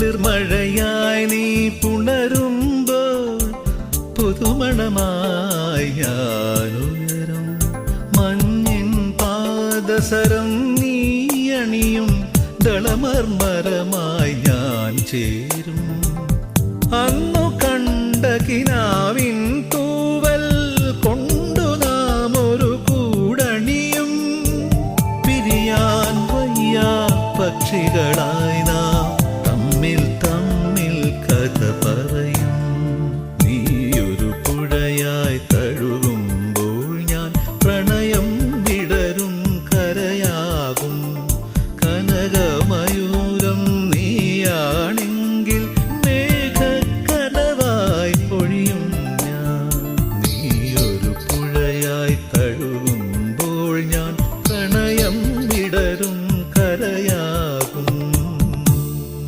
കുളിർമഴയായി നീ പുണരുമ്പോൾ പുതുമണമായി ഞാനുയരും. മഞ്ഞിൻ പാദസരം നീ അണിയും ദളമർമരമായി ഞാൻ ചേരും. അന്നു കണ്ട കിനാവിൻ തൂവൽ കൊണ്ടു നാം ഒരു കൂടണിയും. പിരിയാൻ വയ്യ പക്ഷികളാ